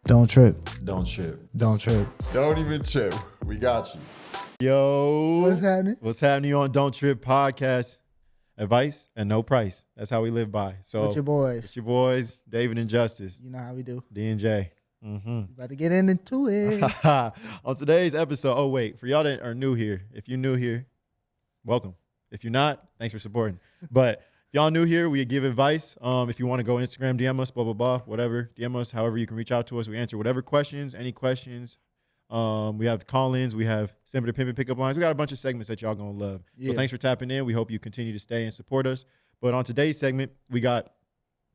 Don't trip. Don't trip. Don't trip. Don't even trip. We got you. Yo. What's happening? What's happening on Don't Trip Podcast? Advice and no price. That's how we live by. So With your boys. it's your boys, David and Justice, You know how we do. D and J. About to get into it. On today's episode, oh wait, for y'all that are new here, if you're new here, welcome. If you're not, thanks for supporting. But if y'all new here, we give advice. If you want to go Instagram, DM us, blah, blah, blah, whatever. DM us, however you can reach out to us. We answer whatever questions, any questions. We have call-ins. We have Simpin, Pimpin pickup lines. We got a bunch of segments that y'all going to love. Yeah. So thanks for tapping in. We hope you continue to stay and support us. But on today's segment, we got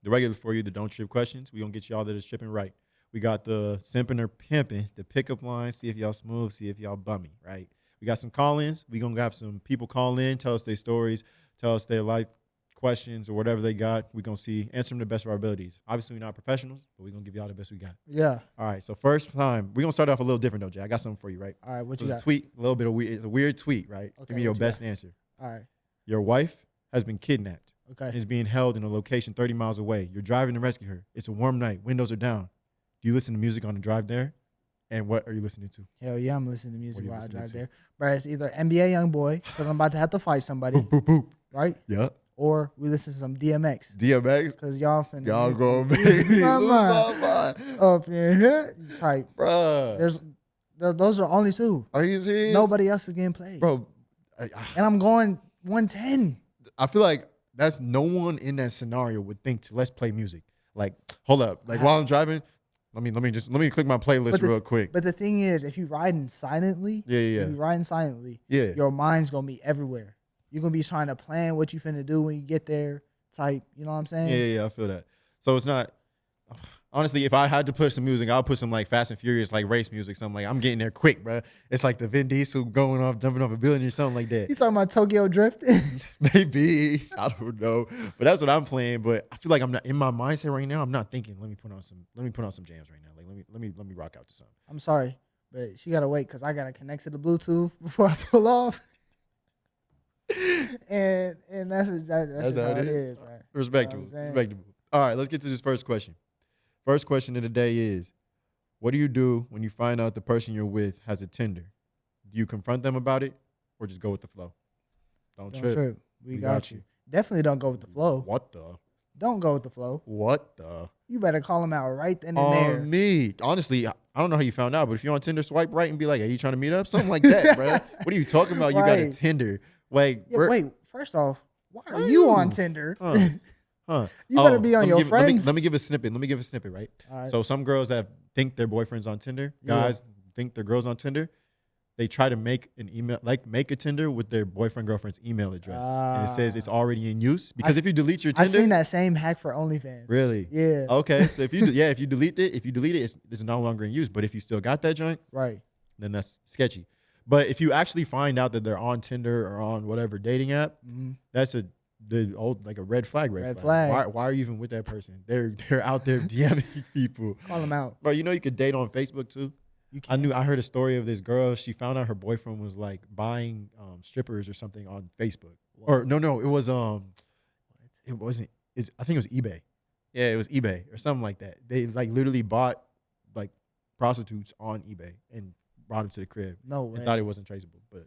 the regular for you, the don't trip questions. We going to get y'all that is tripping right. We got the Simpin or Pimpin, the pickup lines, see if y'all smooth, see if y'all bummy, right? We got some call-ins. We're going to have some people call in, tell us their stories, tell us their life questions or whatever they got. We're going to see, answer them to the best of our abilities. Obviously, we're not professionals, but we're going to give y'all the best we got. Yeah. All right, so first time, we're going to start off a little different, though, Jay. I got something for you, right? All right, what So you it's got? a tweet, a little bit of weird. It's a weird tweet, right? Okay, Give me your what you best got? answer. All right. Your wife has been kidnapped and Okay. is being held in a location 30 miles away. You're driving to rescue her. It's a warm night. Windows are down. Do you listen to music on the drive there? And what are you listening to? Hell yeah, I'm listening to What music are you while I listening drive to? there. Bro, it's either NBA Youngboy, because I'm about to have to fight somebody, Boop, boop, boop. right? Yep. Or we listen to some DMX, DMX. because y'all finna Y'all going lose baby. Lose my my mind. mind. Up in here type. Bruh. Those are only two. Are you serious? Nobody else is getting played. Bro, And I'm going 110. I feel like that's no one in that scenario would think to let's play music. Like, hold up. Like while I'm driving, let me click my playlist real quick. But the thing is, if you riding silently, Yeah. if you riding silently, Yeah. your mind's gonna be everywhere. You're gonna be trying to plan what you finna do when you get there, type. You know what I'm saying? Yeah, I feel that. So it's not honestly, if I had to put some music, I'll put some like Fast and Furious, like race music, something like I'm getting there quick, bro. It's like the Vin Diesel going off, jumping off a building or something like that. You talking about Tokyo Drift? Maybe. I don't know. But that's what I'm playing. But I feel like I'm not in my mindset right now. I'm not thinking, let me put on some jams right now. Like let me rock out to something. I'm sorry, but she gotta wait because I gotta connect to the Bluetooth before I pull off. and that's just how it is, man. Respectable. You know what I'm saying? Respectable. All right, let's get to this first question. First question of the day is, what do you do when you find out the person you're with has a Tinder? Do you confront them about it or just go with the flow? Don't trip. We got you. Definitely don't go with the flow. What the? Don't go with the flow. What the? You better call them out right then and there. On me. Honestly, I don't know how you found out, but if you're on Tinder, swipe right and be like, are you trying to meet up? Something like that, bro. What are you talking about? You got a Right. Tinder. Like, Yeah, wait, first off, why are you on Tinder? Huh. You better be on your friends. Let me give a snippet. Right? All right. So some girls that think their boyfriend's on Tinder, guys think their girl's on Tinder, they try to make an email, like make a Tinder with their boyfriend, girlfriend's email address. And it says it's already in use. Because if you delete your I've Tinder. seen that same hack for OnlyFans. Really? Yeah. Okay. So if you delete it, it's no longer in use. But if you still got that joint, Right. then that's sketchy. But if you actually find out that they're on Tinder or on whatever dating app, that's a red flag. Red flag. Why are you even with that person? They're out there DMing people. Call them out. Bro, you know you could date on Facebook too. You can. I heard a story of this girl. She found out her boyfriend was like buying strippers or something on Facebook. Or no, it was it wasn't. I think it was eBay. Yeah, it was eBay or something like that. They like literally bought like prostitutes on eBay and brought them to the crib. No way. And thought it wasn't traceable, but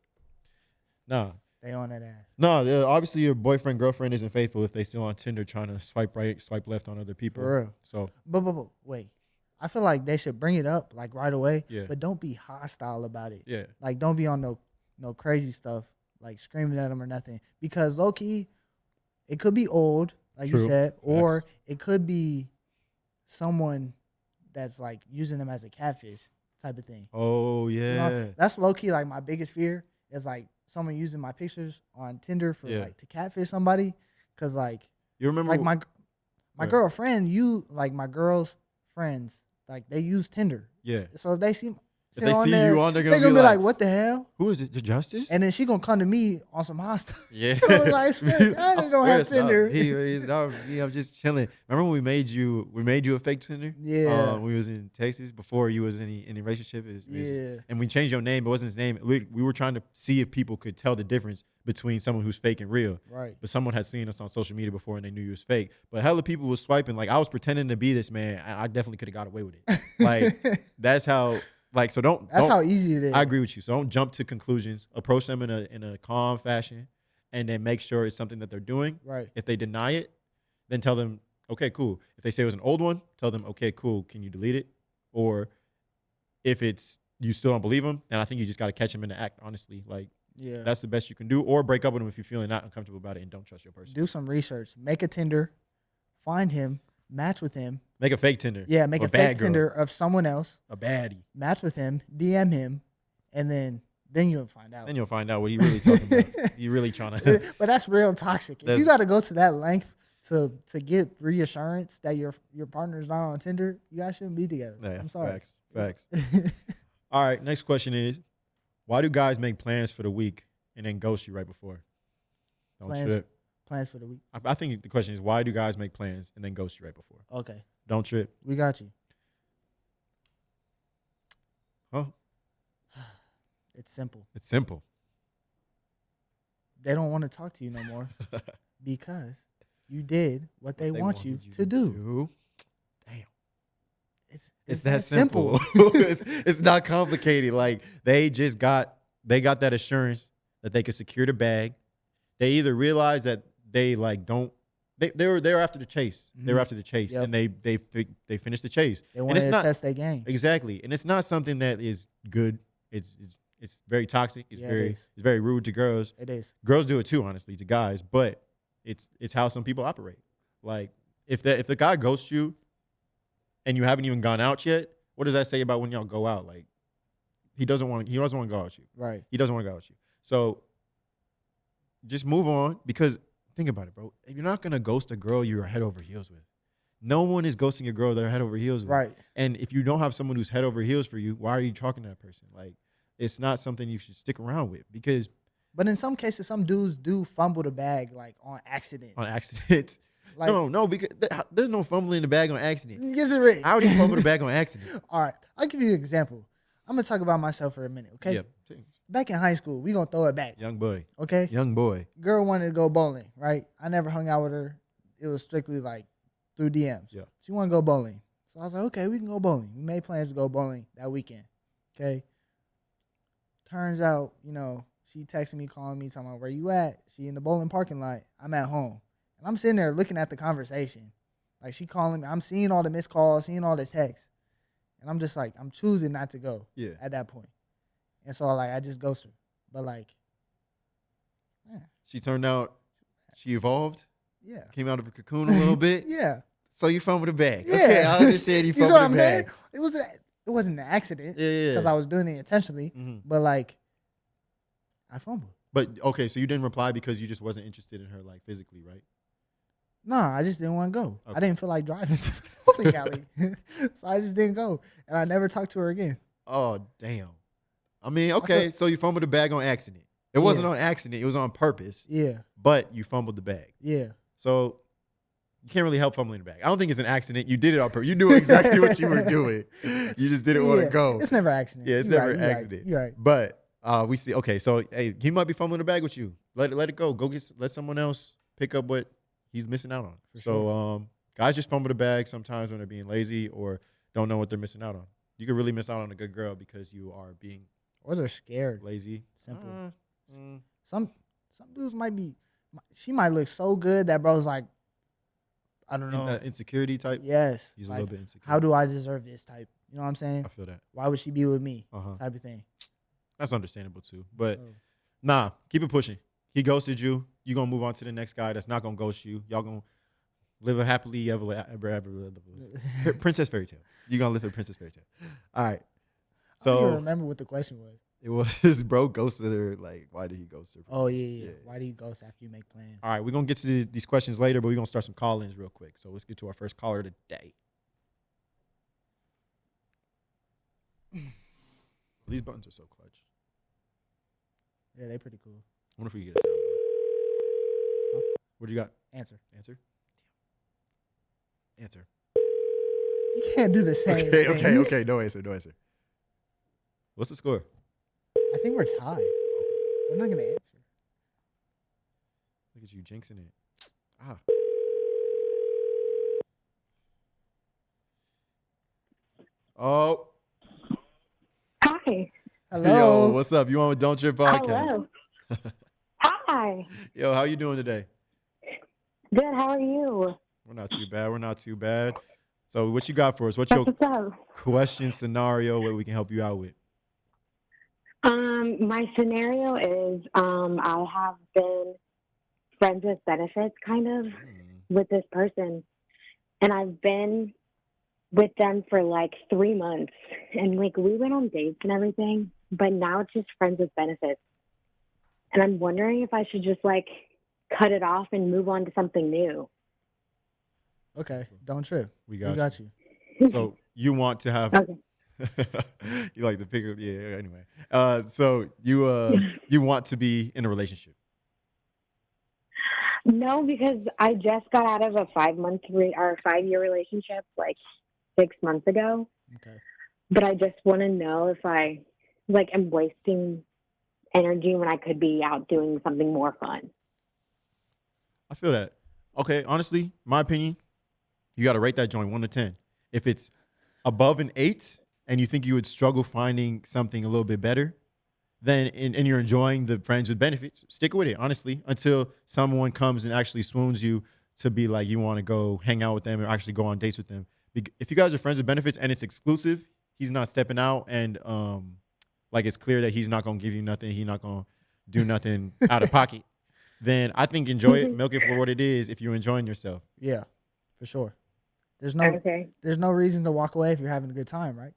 nah. They on that ass. No, obviously your boyfriend, girlfriend isn't faithful if they still on Tinder trying to swipe right, swipe left on other people. For real. So But wait. I feel like they should bring it up like right away. Yeah. But don't be hostile about it. yeah, Like don't be on no crazy stuff, like screaming at them or nothing. Because low key, it could be old, like True. you said, or Facts. it could be someone that's like using them as a catfish type of thing. oh yeah, You know, that's low key like my biggest fear is like someone using my pictures on Tinder for like to catfish somebody. Cause like You remember like my Right. girlfriend, my girl's friends, like they use Tinder. yeah. So if they see If they see you on, they're They're gonna be like, "What the hell?" Who is it? The Justice? And then she gonna come to me on some hostile. Yeah. I swear, I ain't gonna have Tinder. I'm just chilling. Remember when we made you a fake Tinder? Yeah. We was in Texas before you was in any relationship. Yeah. And we changed your name. It wasn't his name. We were trying to see if people could tell the difference between someone who's fake and real. Right. But someone had seen us on social media before and they knew you was fake. But hella people was swiping. Like I was pretending to be this man. I definitely could have got away with it. Like that's how. Like so, That's how easy it is. I agree with you. So don't jump to conclusions. Approach them in a calm fashion, and then make sure it's something that they're doing. Right. If they deny it, then tell them, okay, cool. If they say it was an old one, tell them, okay, cool. Can you delete it? Or if it's you still don't believe them, then I think you just got to catch them in the act. Honestly, like that's the best you can do. Or break up with them if you're feeling not uncomfortable about it and don't trust your person. Do some research. Make a Tinder. Find him. Match with him. Make a fake Tinder. Yeah, make a fake Tinder of someone else. A baddie. Match with him, DM him, and then you'll find out. Then you'll find out what he really talking about. You really trying to. But that's real toxic. If you got to go to that length to get reassurance that your partner's not on Tinder, you guys shouldn't be together. Yeah, I'm sorry. Facts. All right, next question is, why do guys make plans for the week and then ghost you right before? Don't trip. Plans for the week. I think the question is, why do guys make plans and then ghost you right before? Okay. Don't trip. We got you. Huh? It's simple. It's simple. They don't want to talk to you no more because you did what they want you to do. Damn. It's that simple. It's not complicated. Like they got that assurance that they could secure the bag. They either realize that they like don't. They're after the chase. Mm-hmm. They're after the chase, and they finish the chase. They want to test their game. Exactly, and it's not something that is good. It's very toxic. It's very rude to girls. It is. Girls do it too, honestly, to guys. But it's how some people operate. Like if the guy ghosts you, and you haven't even gone out yet, what does that say about when y'all go out? Like he doesn't want to go out with you. Right. He doesn't want to go out with you. So just move on because. Think about it, bro. If you're not going to ghost a girl you're head over heels with, no one is ghosting a girl they're head over heels with. Right. And if you don't have someone who's head over heels for you, why are you talking to that person? Like, it's not something you should stick around with because. But in some cases, some dudes do fumble the bag like on accident. On accident. Like, no, because there's no fumbling the bag on accident. Yes, there is. How do you fumble the bag on accident? All right. I'll give you an example. I'm going to talk about myself for a minute, okay? Yeah. Back in high school, we going to throw it back. Young boy. Okay? Young boy. Girl wanted to go bowling, right? I never hung out with her. It was strictly like through DMs. Yeah. She wanted to go bowling. So I was like, okay, we can go bowling. We made plans to go bowling that weekend. Okay? Turns out, she texting me, calling me, talking about where you at? She in the bowling parking lot. I'm at home. And I'm sitting there looking at the conversation. Like she calling me. I'm seeing all the missed calls, seeing all the texts. And I'm just like, I'm choosing not to go at that point. And so, like, I just ghosted her. But, like, she turned out, she evolved? Yeah. Came out of her cocoon a little bit? Yeah. So you fumbled the bag. Yeah. Okay, I understand you fumbled the bag. It wasn't an accident. Yeah. Because I was doing it intentionally. Mm-hmm. But, like, I fumbled. But, okay, so you didn't reply because you just wasn't interested in her, like, physically, right? No, I just didn't want to go. Okay. I didn't feel like driving to the bowling alley. So I just didn't go. And I never talked to her again. Oh, damn. I mean, okay, so you fumbled the bag on accident. It wasn't on accident. It was on purpose. Yeah. But you fumbled the bag. Yeah. So you can't really help fumbling the bag. I don't think it's an accident. You did it on purpose. You knew exactly what you were doing. You just didn't want to go. It's never an accident. Yeah, it's never an accident. You're right. But we see, okay, so, hey, he might be fumbling the bag with you. Let it go. Let someone else pick up what he's missing out on. So guys just fumble the bag sometimes when they're being lazy or don't know what they're missing out on. You could really miss out on a good girl because you are being or they're scared. Lazy. Simple. Some dudes she might look so good that bro's like, I don't know. Insecurity type? Yes. He's like, a little bit insecure. How do I deserve this type? You know what I'm saying? I feel that. Why would she be with me? Type of thing. That's understandable too. But nah, keep it pushing. He ghosted you. You're going to move on to the next guy that's not going to ghost you. Y'all going to live a happily ever princess fairy tale. You're going to live a princess fairy tale. All right. So I don't even remember what the question was. It was his bro ghosted her. Like, why did he ghost her? Oh, yeah. Why do you ghost after you make plans? All right, we're going to get to these questions later, but we're going to start some call-ins real quick. So let's get to our first caller today. These buttons are so clutch. Yeah, they pretty cool. I wonder if we can get a soundboard. Huh? What do you got? Answer. Answer. You can't do the same Okay, thing. okay. No answer. What's the score? I think we're tied. They're not gonna answer. Look at you jinxing it. Ah. Oh. Hi. Hello. Yo, what's up? You on with Don't Trip Podcast? Hello. Hi. Yo, how you doing today? Good. How are you? We're not too bad. So what you got for us? What's your What's up? question scenario what we can help you out with? My scenario is I have been friends with benefits kind of with this person, and I've been with them for like 3 months, and like we went on dates and everything, but now it's just friends with benefits. And I'm wondering if I should just like cut it off and move on to something new. Okay, don't trip. We We got got you. you. So you want to have Okay. you like the pick up, yeah, anyway. So you want to be in a relationship. No, because I just got out of a 5-year relationship like 6 months ago. Okay. But I just want to know if I like am wasting energy when I could be out doing something more fun. I feel that. Okay, honestly, my opinion, you got to rate that joint 1 to 10. If it's above an 8 and you think you would struggle finding something a little bit better, then and you're enjoying the friends with benefits, stick with it, honestly, until someone comes and actually swoons you to be like you want to go hang out with them or actually go on dates with them. If you guys are friends with benefits and it's exclusive, he's not stepping out and like it's clear that he's not going to give you nothing, he's not going to do nothing out of pocket, then I think enjoy it, milk it for what it is if you're enjoying yourself. Yeah, for sure. There's no reason to walk away if you're having a good time, right?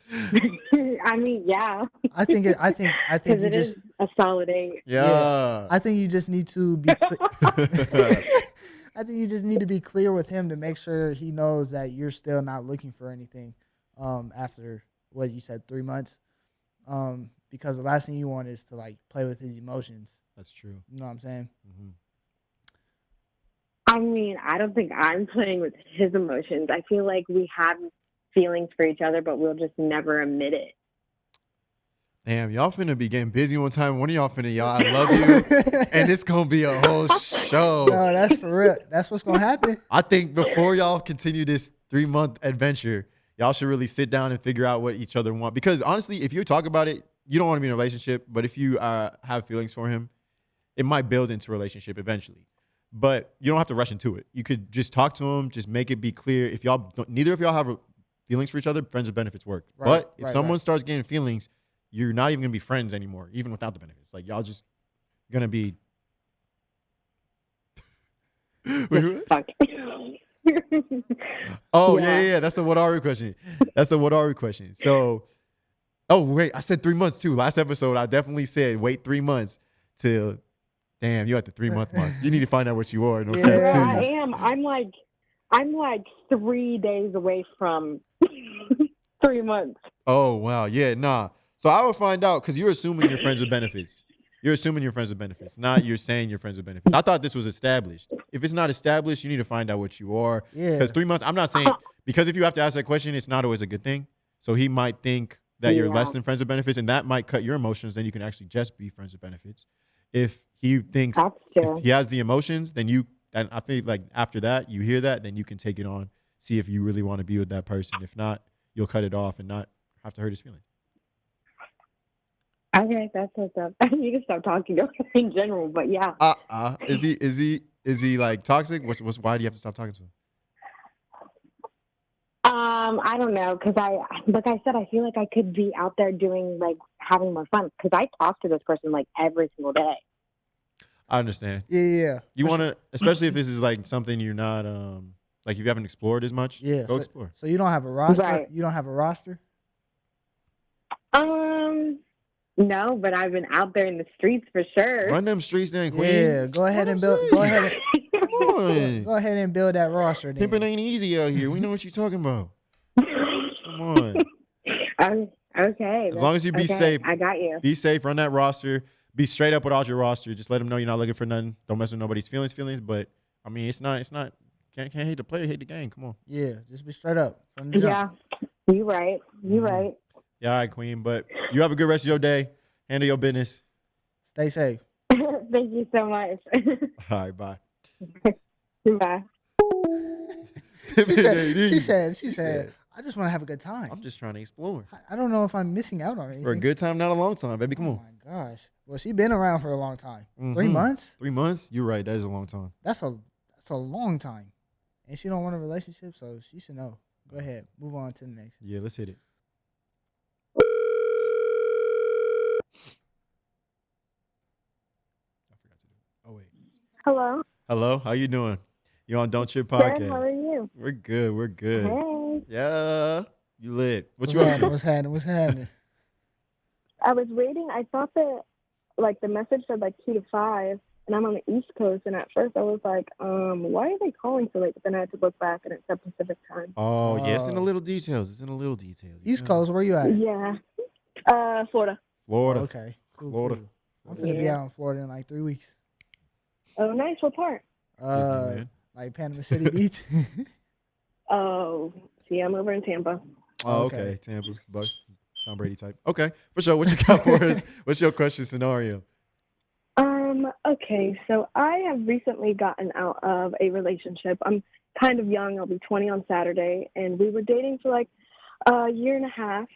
I mean, yeah. I think you It just is a solid 8. Yeah. I think you just need to be I think you just need to be clear with him to make sure he knows that you're still not looking for anything after what you said 3 months. Because the last thing you want is to like play with his emotions. That's true. You know what I'm saying? Mm-hmm. I mean, I don't think I'm playing with his emotions. I feel like we have feelings for each other, but we'll just never admit it. Damn, y'all finna be getting busy one time. One of y'all finna y'all, I love you, and it's gonna be a whole show. No, that's for real. That's what's gonna happen. I think before y'all continue this 3-month adventure, y'all should really sit down and figure out what each other want. Because honestly, if you talk about it, you don't want to be in a relationship. But if you have feelings for him, it might build into a relationship eventually. But you don't have to rush into it. You could just talk to him, just make it be clear. If neither of y'all have feelings for each other, friends with benefits work. Right, but if someone right. starts getting feelings, you're not even gonna be friends anymore, even without the benefits. Like y'all just gonna be. Fuck. Oh yeah. That's the what are we question. So, oh wait, I said 3 months too. Last episode, I definitely said wait 3 months till. Damn, you're at the 3-month mark. You need to find out what you are. Yeah. Girl, I am. I'm like 3 days away from 3 months. Oh wow, yeah, nah. So I would find out because you're assuming you're friends with benefits. You're assuming you're friends with benefits, not you're saying you're friends with benefits. I thought this was established. If it's not established, you need to find out what you are. Yeah. Because 3 months, I'm not saying because if you have to ask that question, it's not always a good thing. So he might think that you're less than friends with benefits, and that might cut your emotions. Then you can actually just be friends with benefits. If he thinks if he has the emotions, then and I think like after that, you hear that, then you can take it on, see if you really want to be with that person. If not, you'll cut it off and not have to hurt his feelings. Okay, that's what's up. You can stop talking to him in general, but yeah. Is he like toxic? Why do you have to stop talking to him? I don't know, because like I said, I feel like I could be out there doing like having more fun because I talk to this person like every single day. I understand. Yeah. You want to, especially if this is like something you're not like you haven't explored as much. Yeah. Go explore. So you don't have a roster. Right. You don't have a roster. No, but I've been out there in the streets for sure. Run them streets then, Queen. Yeah. Go ahead and build. Go ahead. Come on. Go ahead and build that roster. Then. Pimpin' ain't easy out here. We know what you're talking about. Come on. Okay. As long as you be safe, I got you. be safe, run that roster, be straight up without your roster. Just let them know you're not looking for nothing. Don't mess with nobody's feelings. But I mean, it's not, can't hate the player, hate the game. Come on. Yeah, just be straight up from the jump. Yeah, you right. You right. Yeah, all right, Queen. But you have a good rest of your day. Handle your business. Stay safe. Thank you so much. All right, bye. Bye. She said, I just want to have a good time. I'm just trying to explore. I don't know if I'm missing out on anything. For a good time, not a long time, baby. Come on. Oh my gosh. Well, she been around for a long time. 3 months? 3 months? You're right. That is a long time. That's a long time. And she don't want a relationship, so she should know. Go ahead. Move on to the next. Yeah, let's hit it. I forgot to do it. Oh, wait. Hello. Hello. How you doing? You on Don't Trip Podcast? Good. How are you? We're good. We're good. Hey. Yeah. You lit. What you up to? What's happening? I was waiting. I thought that like the message said like 2 to 5, and I'm on the East Coast. And at first I was like, why are they calling so late? But then I had to look back, and it said Pacific time. Oh, yeah. It's in the little details. East Coast, where you at? Yeah. Florida. Florida. Oh, okay. Cool, Florida. Cool. I'm finna be out in Florida in like 3 weeks. Oh, nice. What part? Disneyland. Like Panama City Beach. Oh, see, I'm over in Tampa. Oh, okay. Tampa, Bucks, Tom Brady type. Okay, for sure. What you got for us? What's your question scenario? Okay, so I have recently gotten out of a relationship. I'm kind of young. I'll be 20 on Saturday, and we were dating for like a year and a half.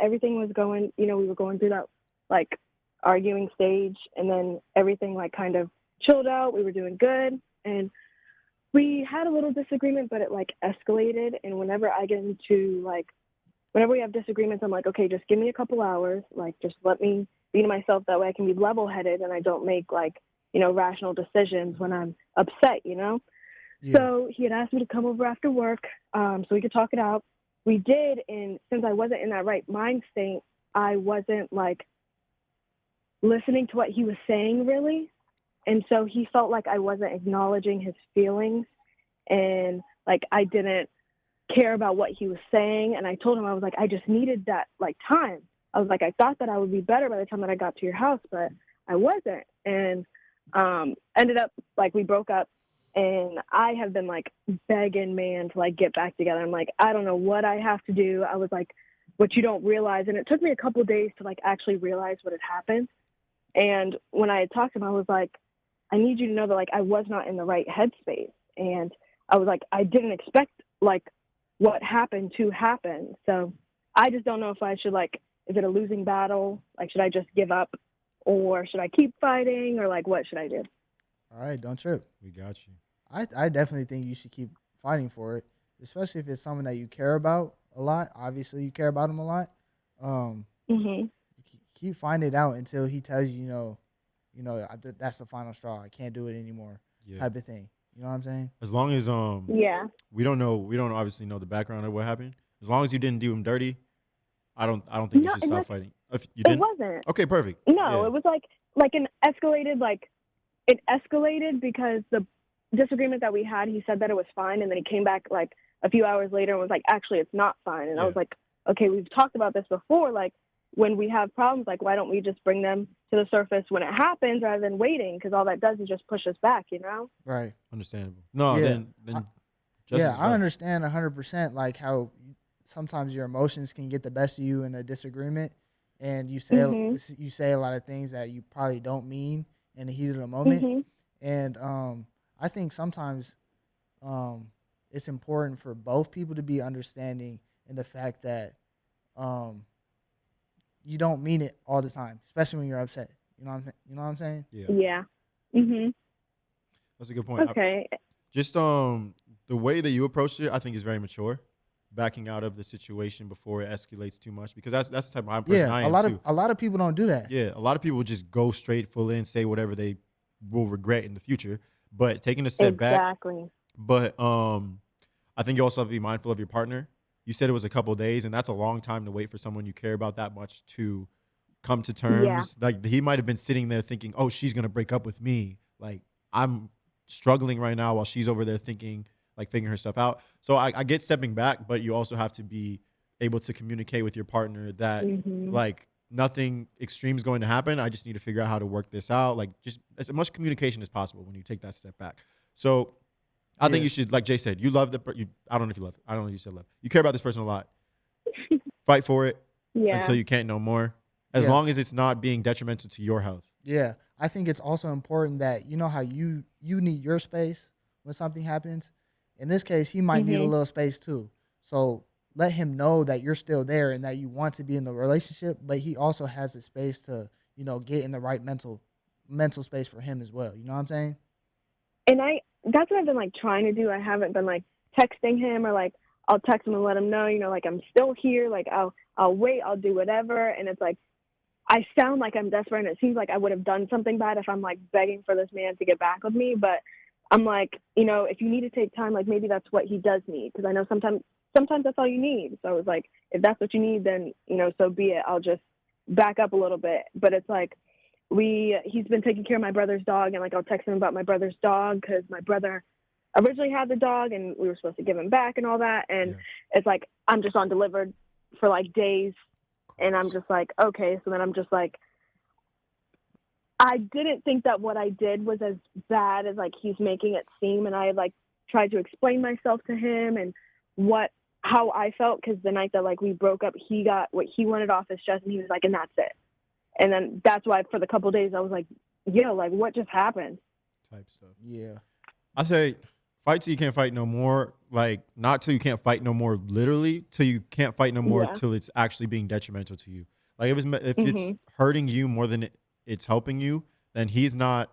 Everything was going, we were going through that like arguing stage, and then everything like kind of chilled out. We were doing good, and we had a little disagreement, but it like escalated. And whenever we have disagreements, I'm like, okay, just give me a couple hours. Like, just let me be to myself. That way I can be level headed and I don't make like, rational decisions when I'm upset, Yeah. So he had asked me to come over after work so we could talk it out. We did. And since I wasn't in that right mind state, I wasn't like listening to what he was saying really. And so he felt like I wasn't acknowledging his feelings and like I didn't care about what he was saying. And I told him, I was like, I just needed that like time. I was like, I thought that I would be better by the time that I got to your house, but I wasn't. And ended up like we broke up, and I have been like begging man to like get back together. I'm like, I don't know what I have to do. I was like, what you don't realize. And it took me a couple of days to like actually realize what had happened. And when I had talked to him, I was like, I need you to know that like I was not in the right headspace. And I was like, I didn't expect like what happened to happen. So I just don't know if I should like, is it a losing battle? Like, should I just give up, or should I keep fighting, or like, what should I do? All right, don't trip. We got you. I definitely think you should keep fighting for it, especially if it's something that you care about a lot. Obviously, you care about him a lot. Keep finding it out until he tells you, that's the final straw. I can't do it anymore. Yeah. Type of thing. You know what I'm saying? As long as yeah, we don't obviously know the background of what happened. As long as you didn't do him dirty, I don't think you should stop fighting. If you didn't, it wasn't. Okay, perfect. No, It was like an escalated, like it escalated because the disagreement that we had, he said that it was fine, and then he came back like a few hours later and was like, actually, it's not fine. And I was like, okay, we've talked about this before. Like when we have problems, like why don't we just bring them to the surface when it happens rather than waiting? Because all that does is just push us back, Right. Understandable. No, Yeah. then I understand 100% like how sometimes your emotions can get the best of you in a disagreement, and you say a lot of things that you probably don't mean in the heat of the moment. And I think sometimes it's important for both people to be understanding in the fact that you don't mean it all the time, especially when you're upset. You know what I'm saying? Yeah. That's a good point. Okay. Just the way that you approached it, I think is very mature. Backing out of the situation before it escalates too much, because that's the type of person I am too. A lot of people don't do that. Yeah, a lot of people just go straight full in, say whatever they will regret in the future. But taking a step back. Exactly. But I think you also have to be mindful of your partner. You said it was a couple of days, and that's a long time to wait for someone you care about that much to come to terms. Like he might have been sitting there thinking, "Oh, she's gonna break up with me." Like I'm struggling right now while she's over there thinking, like figuring her stuff out. So I get stepping back, but you also have to be able to communicate with your partner that Mhm. like nothing extreme is going to happen. I just need to figure out how to work this out. Like just as much communication as possible when you take that step back. So I think Yeah. you should, like Jay said, you love I don't know if you love. I don't know if you said love. You care about this person a lot. Fight for it Yeah. until you can't no more. As Yeah. long as it's not being detrimental to your health. Yeah, I think it's also important that you know how you need your space when something happens. In this case, he might need a Mhm. little space too. So let him know that you're still there and that you want to be in the relationship, but he also has the space to, get in the right mental space for him as well. You know what I'm saying? And that's what I've been like trying to do. I haven't been like texting him or like I'll text him and let him know, like I'm still here. Like I'll wait, I'll do whatever. And it's like I sound like I'm desperate, and it seems like I would have done something bad if I'm like begging for this man to get back with me. But I'm like, if you need to take time, like maybe that's what he does need, because I know sometimes that's all you need. So it's like if that's what you need, then so be it. I'll just back up a little bit. But it's like he's been taking care of my brother's dog, and like I'll text him about my brother's dog because my brother originally had the dog and we were supposed to give him back and all that. And it's like I'm just on delivered for like days. And I'm just like, okay. So then I'm just like, I didn't think that what I did was as bad as like he's making it seem. And I like tried to explain myself to him and how I felt. Cause the night that like we broke up, he got what he wanted off his chest and he was like, and that's it. And then that's why for the couple of days I was like, like what just happened? Type stuff. Yeah. I say fight till you can't fight no more. Like not till you can't fight no more, literally, till you can't fight no more till it's actually being detrimental to you. Like if it's hurting you more than it's helping you, then he's not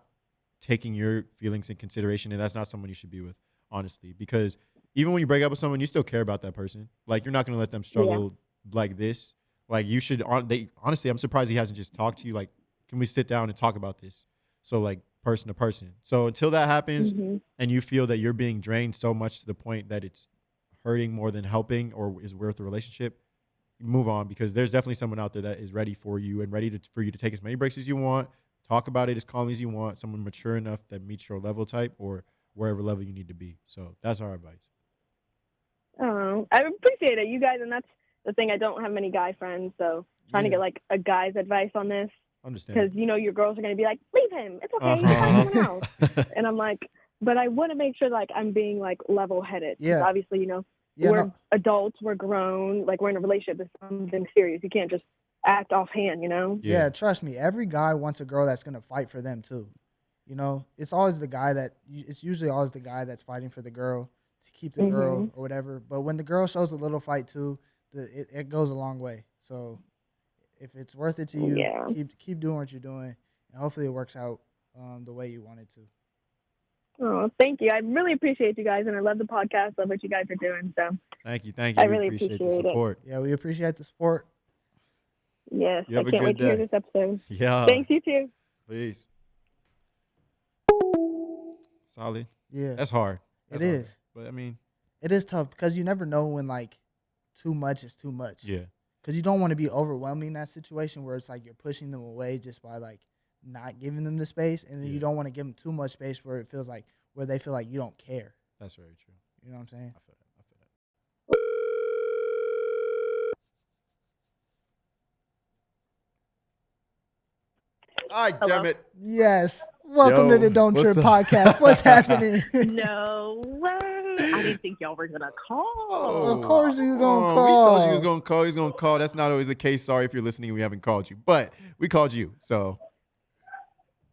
taking your feelings in consideration, and that's not someone you should be with, honestly. Because even when you break up with someone, you still care about that person. Like you're not gonna let them struggle like this. Like you should. Honestly, I'm surprised he hasn't just talked to you. Like, can we sit down and talk about this? So like person to person. So until that happens, and you feel that you're being drained so much to the point that it's hurting more than helping or is worth the relationship, move on, because there's definitely someone out there that is ready for you and ready for you to take as many breaks as you want, talk about it as calmly as you want, someone mature enough that meets your level type or wherever level you need to be. So that's our advice. Oh, I appreciate it, you guys. And that's the thing. I don't have many guy friends, so trying to get like a guy's advice on this. Understand. Because, your girls are going to be like, leave him. It's okay. You can find someone else. And I'm like, but I want to make sure like I'm being like level-headed. Because obviously, we're adults, we're grown, like we're in a relationship. It's something serious. You can't just act offhand, Yeah, trust me. Every guy wants a girl that's going to fight for them too. It's always it's usually always the guy that's fighting for the girl to keep the girl or whatever. But when the girl shows a little fight too, it goes a long way. So if it's worth it to you, keep doing what you're doing, and hopefully it works out the way you want it to. Oh, thank you. I really appreciate you guys, and I love the podcast. Love what you guys are doing. So thank you. I really appreciate the support. Yeah, we appreciate the support. Yes, I can't wait to hear this episode. Yeah. Thanks, you too. Peace. Solid. Yeah, that's hard. It is. But I mean, it is tough because you never know when like too much is too much. Yeah. Because you don't want to be overwhelming in that situation where it's like you're pushing them away just by like not giving them the space, and then you don't want to give them too much space where they feel like you don't care. That's very true. You know what I'm saying? I feel that. All right, damn it. Yes. Welcome to the Don't Trip podcast. What's happening? No way. I didn't think y'all were going to call. Of course you going to call. We told you he was going to call. He's going to call. That's not always the case. Sorry if you're listening. We haven't called you. But we called you. So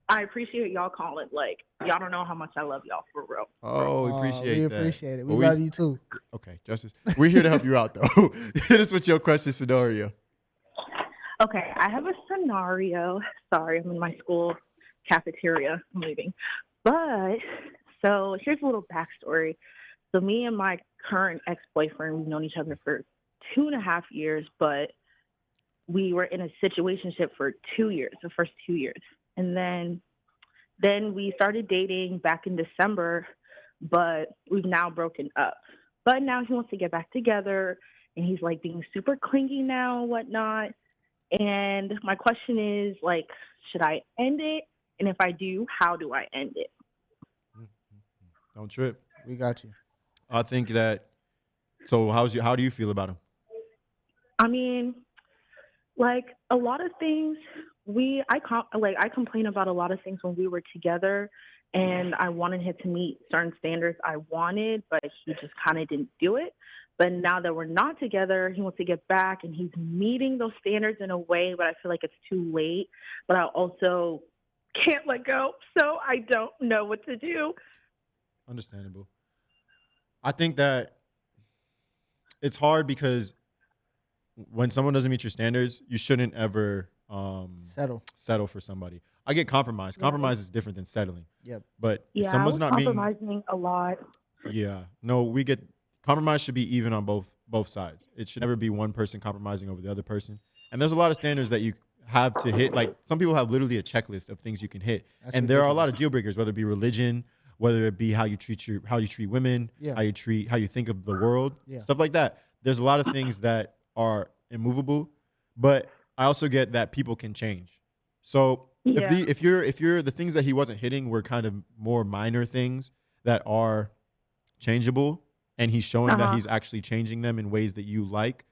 I appreciate y'all calling. Like, y'all don't know how much I love y'all, for real. Oh, we appreciate that. We appreciate it. We love you too. Okay, Justice. We're here to help you out, though. Hit us with your question scenario. Okay, I have a scenario. Sorry, I'm in my school cafeteria. I'm leaving. But, so here's a little backstory. So me and my current ex-boyfriend, we've known each other for 2.5 years, but we were in a situationship for 2 years, the first 2 years. And then we started dating back in December, but we've now broken up. But now he wants to get back together, and he's like being super clingy now and whatnot. And my question is, like, should I end it? And if I do, how do I end it? Don't trip. We got you. I think that. So how do you feel about him? I mean, like a lot of things, I complain about a lot of things when we were together, and I wanted him to meet certain standards I wanted, but he just kind of didn't do it. But now that we're not together, he wants to get back, and he's meeting those standards in a way, but I feel like it's too late. But I also can't let go, so I don't know what to do. Understandable. I think that it's hard because when someone doesn't meet your standards, you shouldn't ever settle for somebody. I get compromise. Yeah. Compromise is different than settling. Yep. But if Yeah, I someone's was not being, compromising a lot. yeah, no, we get compromise should be even on both sides. It should never be one person compromising over the other person. And there's a lot of standards that you have to hit. Like some people have literally a checklist of things you can hit, That's and there are a lot ridiculous. of deal breakers, whether it be religion, whether it be how you treat women, Yeah. how you think of the world, Yeah. stuff like that. There's a lot of things that are immovable, but I also get that people can change. So Yeah. if you're the things that he wasn't hitting were kind of more minor things that are changeable, and he's showing that he's actually changing them in ways that you like,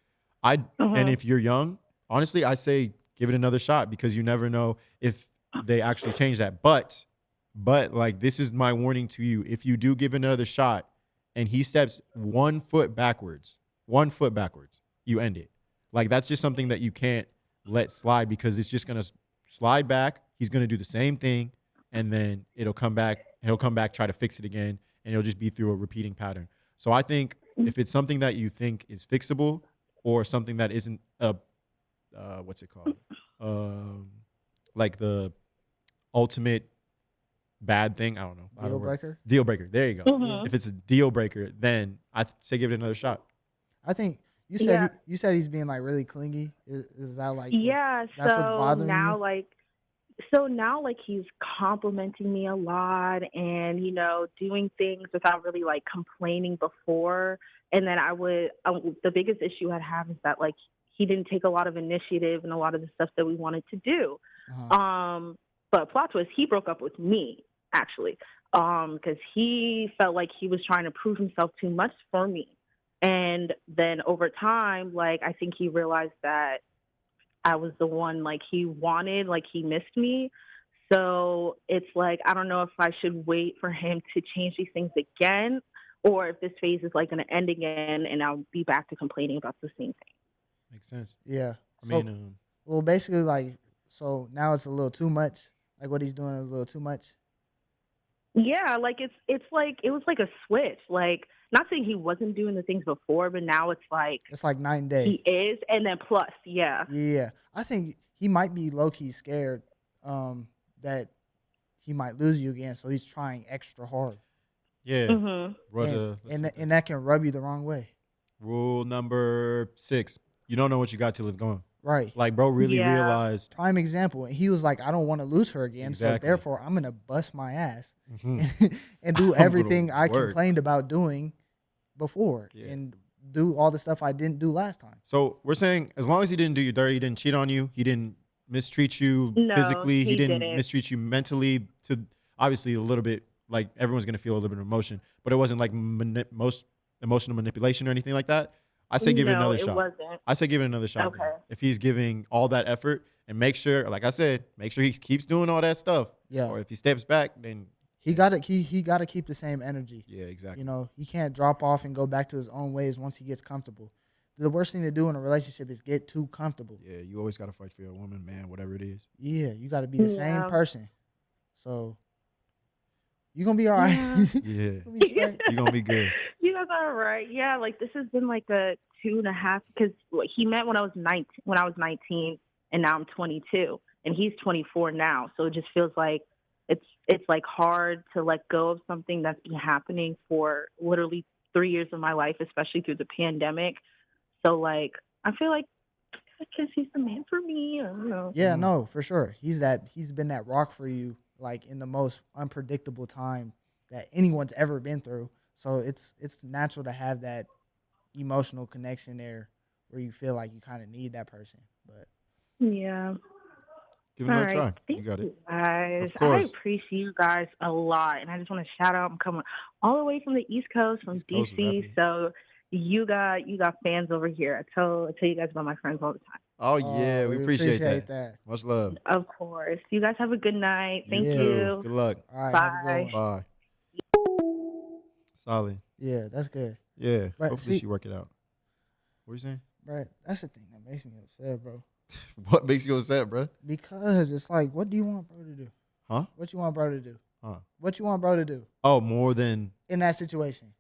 and if you're young, honestly, I say give it another shot because you never know if they actually change that. But like this is my warning to you: if you do give it another shot, and he steps 1 foot backwards, you end it. Like that's just something that you can't let slide because it's just gonna slide back. He's gonna do the same thing, and then it'll come back. He'll come back, try to fix it again, and it'll just be through a repeating pattern. So I think if it's something that you think is fixable or something that isn't a what's it called? Like the ultimate bad thing. I don't know. Deal breaker. Deal breaker. There you go. Mhm. If it's a deal breaker, then I say give it another shot. I think you said Yeah. you said he's being like really clingy. Is that like Yeah, that's what's so bothering now you? like he's complimenting me a lot and doing things without really like complaining before. And then the biggest issue I'd have is that like he didn't take a lot of initiative and a lot of the stuff that we wanted to do. Uh-huh. But plot twist, he broke up with me actually, because he felt like he was trying to prove himself too much for me. And then over time, like I think he realized that I was the one like he wanted, like he missed me. So it's like I don't know if I should wait for him to change these things again, or if this phase is like going to end again and I'll be back to complaining about the same thing. Makes sense. Yeah. I So, mean, well, basically, like, so now it's a little too much. Like what he's doing is a little too much. Yeah, like it's like it was like a switch. Like not saying he wasn't doing the things before, but now it's like It's like night and he day. is, and then plus, yeah. Yeah. I think he might be low key scared that he might lose you again, so he's trying extra hard. yeah. Mhm. Brother, And that can rub you the wrong way. rule number 6: you don't know what you got till it's gone. Right. Like, bro, really Yeah. realized. Prime example. And he was like, I don't want to lose her again, so Exactly. therefore I'm gonna bust my ass Mhm. and do I'm gonna everything I work. complained about doing before Yeah. and do all the stuff I didn't do last time. So we're saying as long as he didn't do you dirty, he didn't cheat on you, he didn't mistreat you No, physically, he he didn't didn't. mistreat you mentally. To obviously a little bit, like everyone's gonna feel a little bit of emotion, but it wasn't like most emotional manipulation or anything like that. I say give it No, another it shot. wasn't. I say give it another shot. Okay. Man. If he's giving all that effort and make sure, like I said, make sure he keeps doing all that stuff. Yeah. Or if he steps back, then He gotta keep the same energy. yeah, exactly. You know, he can't drop off and go back to his own ways once he gets comfortable. The worst thing to do in a relationship is get too comfortable. Yeah, you always gotta fight for your woman, man, whatever it is. Yeah, you got to be the same Yeah. person. So you're gonna be all right. Yeah. Yeah. You're gonna be straight. You're gonna be good. You guys are right. Yeah, like this has been like a 2.5 because he met when I was 19, and now I'm 22, and he's 24 now. So it just feels like it's like hard to let go of something that's been happening for literally 3 years of my life, especially through the pandemic. So like I feel like because he's the man for me. I don't know. Yeah, no, for sure. He's been that rock for you, like in the most unpredictable time that anyone's ever been through. So it's natural to have that emotional connection there where you feel like you kind of need that person. But Yeah. Give it All another right. try. Thank You got it. guys. Of course. I appreciate you guys a lot. And I just want to shout out, I'm coming all the way from the East Coast, from East Coast DC. rapping. So you got fans over here. I tell you guys about my friends all the time. Oh yeah, we appreciate that. Much love. Of course. You guys have a good night. You Thank too. you. Good luck. All right, have a Bye. good one. Bye. Solid. Yeah, that's good. Yeah. Right, Hopefully see- she work it out. What are you saying? Right. That's the thing that makes me upset, bro. What makes you upset, bro? Because it's like, what do you want bro to do? Huh? What you want bro to do? Huh? What you want bro to do Oh, more than in that situation?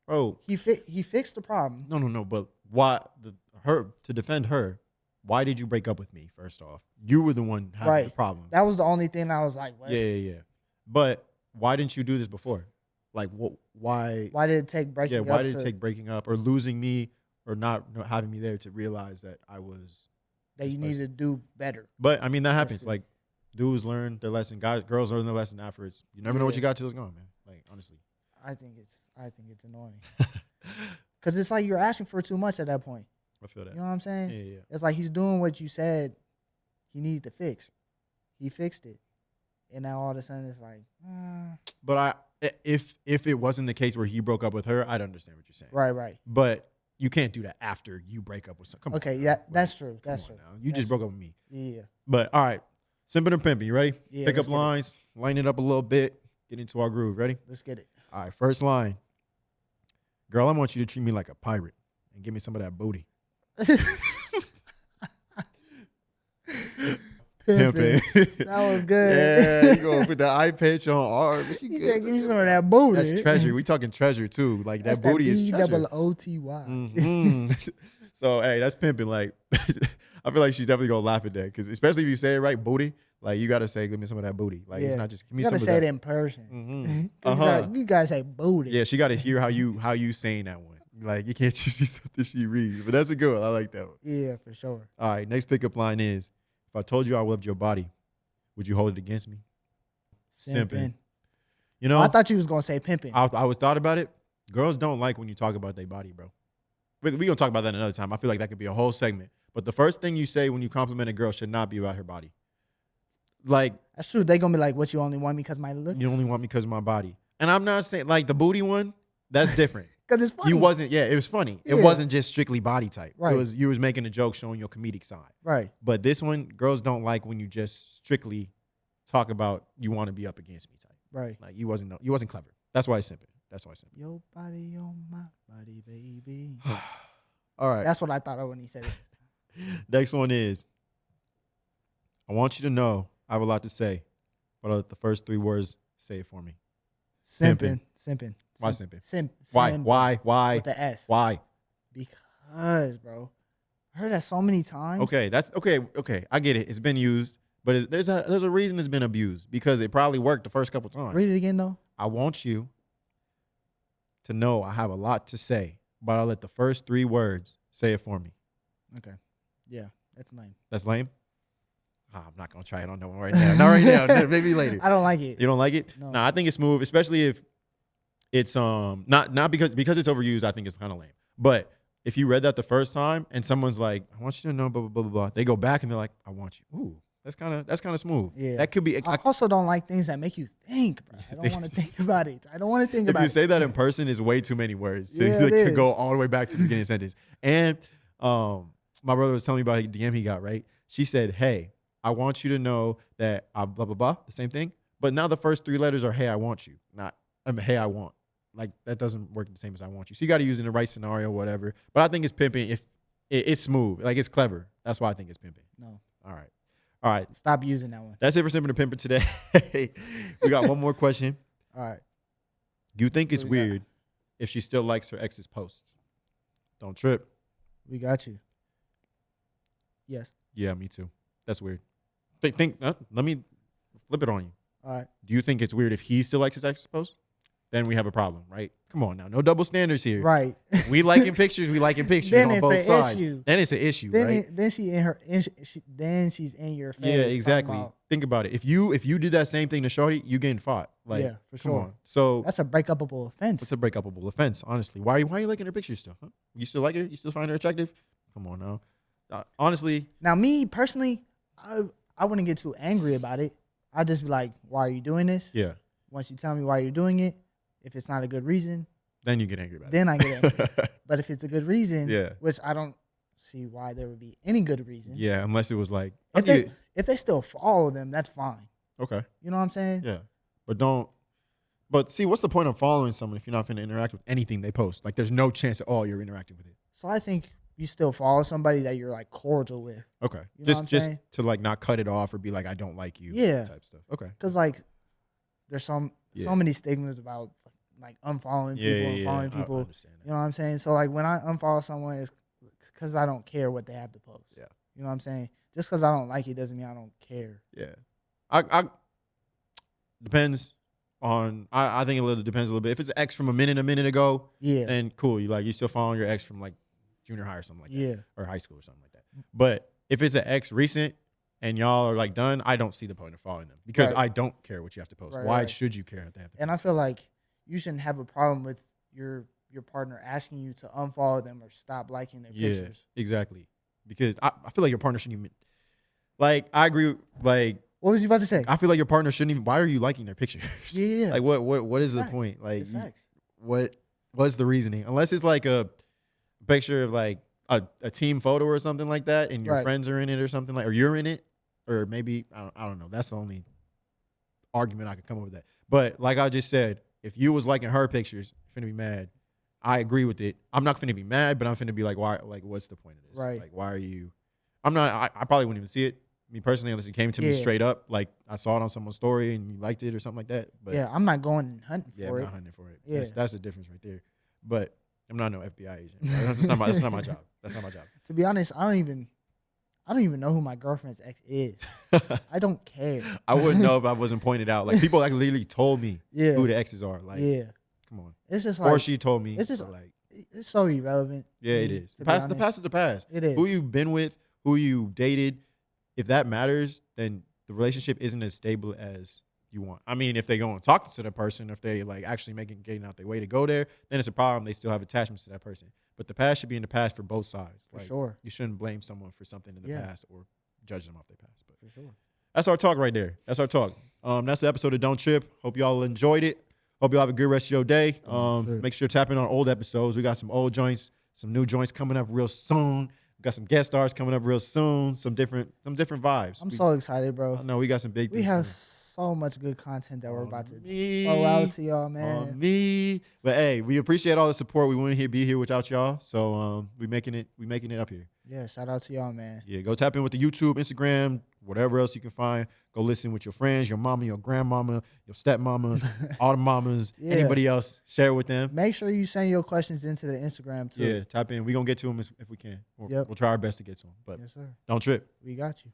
bro. He fixed the problem. No. But why to defend her? Why did you break up with me? First off, you were the one having the Right. problem. That was the only thing I was like, what? Yeah. But why didn't you do this before? Like, what? Why? Why did it take breaking up? Why did it take breaking up or losing me or not having me there to realize that I was that this you need person? to do better? But I mean, that happens. That's it. Like, dudes learn their lesson. Girls learn their lesson afterwards. You never know what Yeah. you got till it's gone, man. Like, honestly. I think it's annoying because it's like you're asking for too much at that point. I feel that. You know what I'm saying? Yeah. It's like he's doing what you said he needed to fix. He fixed it, and now all of a sudden it's like, But if it wasn't the case where he broke up with her, I'd understand what you're saying. right. But you can't do that after you break up with someone. Come Okay, on, yeah, now. that's Like, true. come That's on true. now. You That's just broke true. up with me. Yeah. But all right, Simpin and Pimpin, you ready? Yeah, Pick let's up get it. lines, line it up a little bit, get into our groove. Ready? Let's get it. All right, first line. Girl, I want you to treat me like a pirate and give me some of that booty. Pimpin'. Pimpin'. That was good. Yeah, you gonna put the eye pitch on R. But He said, "Give me some of that booty." That's treasure. We talking treasure too. Like That's that booty is treasure. BOOTY. Mhm. So hey, that's pimping. Like I feel like she's definitely gonna laugh at that because especially if you say it right, booty. Like you gotta say, give me some of that booty. Like it's not just give me You some gotta of say that. it in person. Mhm. 'Cause you gotta say booty. Yeah, she gotta hear how you saying that one. Like you can't just be something she reads. But that's a good one. I like that one. Yeah, for sure. All right, next pickup line is: if I told you I loved your body, would you hold it against me? Simpin'. You know, I thought you was gonna say pimping. I was thought about it. Girls don't like when you talk about their body, bro. We gonna talk about that another time. I feel like that could be a whole segment. But the first thing you say when you compliment a girl should not be about her body. Like That's true. They gonna be like, "What, you only want me because my looks?" you only want me because of my body. And I'm not saying like the booty one. That's different. Because it's funny. You wasn't. Yeah, it was funny. Yeah. It wasn't just strictly body type. Right. It was you was making a joke showing your comedic side. right. But this one, girls don't like when you just strictly talk about you want to be up against me type. Right. Like you wasn't clever. That's why it's simple. That's why it's simple. Your body on my body, baby. All right. That's what I thought of when he said it. Next one is I want you to know I have a lot to say, but I'll let the first three words say it for me. Simping. Why simping? Simp. Why? Simp Why? With the S. Why? Because, bro, I heard that so many times. Okay, that's okay. Okay, I get it. It's been used, but there's a reason it's been abused because it probably worked the first couple times. Read it again, though. I want you to know I have a lot to say, but I'll let the first three words say it for me. Okay. Yeah, that's lame. That's lame. I'm not gonna try it on that one right now. Not right now. Maybe later. I don't like it. You don't like it? No. Nah, I think it's smooth, especially if it's not because it's overused. I think it's kind of lame. But if you read that the first time and someone's like, "I want you to know," blah blah blah blah blah, they go back and they're like, "I want you." Ooh, that's kind of smooth. Yeah. that could be. I also don't like things that make you think, bro. I don't want to think about it. I don't want to think If about you it. say that in person, is way too many words to, Yeah, like, it to go is. all the way back to the beginning of the sentence. And my brother was telling me about a DM he got, right? She said, "Hey, I want you to know that I blah blah blah," the same thing. But now the first three letters are "Hey, I want you," not "Hey, I want." Like that doesn't work the same as "I want you." So you got to use it in the right scenario, whatever. But I think it's pimping. If it's smooth, like it's clever. That's why I think it's pimping. No. All right. Stop using that one. That's it for Simpin and Pimpin' today. We got one more question. All right. Do you think it's What we got? weird if she still likes her ex's posts? Don't trip. We got you. Yes. Yeah, me too. That's weird. Let me flip it on you. All right. Do you think it's weird if he still likes his ex's posts? Then we have a problem, right? Come on now. No double standards here. Right. We liking pictures. We liking pictures Then on it's both an sides. issue. Then it's an issue, Then right? then she's in your face. Yeah, talking exactly. about- Think about it. If you did that same thing to Shorty, you getting fought. Like, Yeah, for come sure. on. So That's a breakupable offense. it's a breakupable offense, honestly. Why are you liking her pictures still? Huh? You still like her? You still find her attractive? Come on now. Honestly, Now, me personally, I wouldn't get too angry about it. I'd just be like, "Why are you doing this?" yeah. Once you tell me why you're doing it, if it's not a good reason, Then you get angry about Then I get angry. it. But if it's a good reason, Yeah. which I don't see why there would be any good reason. Yeah, unless it was like If they still follow them, that's fine. okay. You know what I'm saying? Yeah. But don't. But see, what's the point of following someone if you're not going to interact with anything they post? Like, there's no chance at all you're interacting with it. So I think you still follow somebody that you're like cordial with. Okay. You know just what I'm saying? to like not cut it off or be like, I don't like you. Yeah. Type stuff. Okay. Because like there's so Yeah. many stigmas about like unfollowing people and following I people. understand that. You know what I'm saying? So like when I unfollow someone, it's because I don't care what they have to post. Yeah. You know what I'm saying? Just because I don't like it doesn't mean I don't care. Yeah. I depends on I think it depends a little bit. If it's an ex from a minute ago, Yeah. then cool. You still following your ex from like junior high or something like that. Yeah. Or high school or something like that. But if it's an ex recent and y'all are like done, I don't see the point of following them because Right. I don't care what you have to post. Right, Why right. should you care if they have to And I feel like you shouldn't have a problem with your partner asking you to unfollow them or stop liking their pictures. Exactly. Because I feel like your partner shouldn't even like I agree like What was you about to say? I feel like your partner shouldn't even why are you liking their pictures? Yeah. Like what is the Facts. point? Like It's facts. what's the reasoning? Unless it's like a picture of like a team photo or something like that and your Right. friends are in it or something like or you're in it or maybe I don't know. That's the only argument I could come up with that. But like I just said, if you was liking her pictures, you're finna be mad. I agree with it. I'm not finna be mad, but I'm finna be like, why? Like, what's the point of this? Right. Like, why are you? I'm not. I probably wouldn't even see it. Me personally, unless it came to me Yeah. straight up, like I saw it on someone's story and you liked it or something like that. But Yeah, I'm not going and hunting yeah, for I'm it. not hunting for it. Yeah. That's the difference right there. But I'm not no FBI agent. That's not my job. That's not my job. To be honest, I don't even know who my girlfriend's ex is. I don't care. I wouldn't know if I wasn't pointed out. Like people like literally told me Yeah. who the exes are. Like, Yeah. come on. It's just like Or she told me. it's just- but, like, it's so irrelevant. yeah, to it me, is. to The be past honest. is the past. It is. Who you've been with, who you dated, if that matters, then the relationship isn't as stable as you want. I mean, if they go and talk to the person, if they like actually getting out their way to go there, then it's a problem. They still have attachments to that person. But the past should be in the past for both sides. For sure. You shouldn't blame someone for something in the Yeah. past or judge them off their past. But For sure. that's our talk right there. That's our talk. That's the episode of Don't Trip. Hope y'all enjoyed it. Hope y'all have a good rest of your day. Sure. Make sure to tap in on old episodes. We got some old joints, some new joints coming up real soon. We got some guest stars coming up real soon. Some different vibes. I'm so excited, bro. No, we got some big. We things have coming. so much good content that we're about to me, throw out to y'all, on man. me. But hey, we appreciate all the support. We wouldn't be here without y'all. So we making it up here. Yeah, shout out to y'all, man. Yeah, go tap in with the YouTube, Instagram, whatever else you can find. Go listen with your friends, your mama, your grandmama, your stepmama, all the mamas, Yeah. anybody else. Share it with them. Make sure you send your questions into the Instagram too. Yeah, tap in. We're going to get to them if we can. Yep. We'll try our best to get to them. But Yes, sir. don't trip. We got you.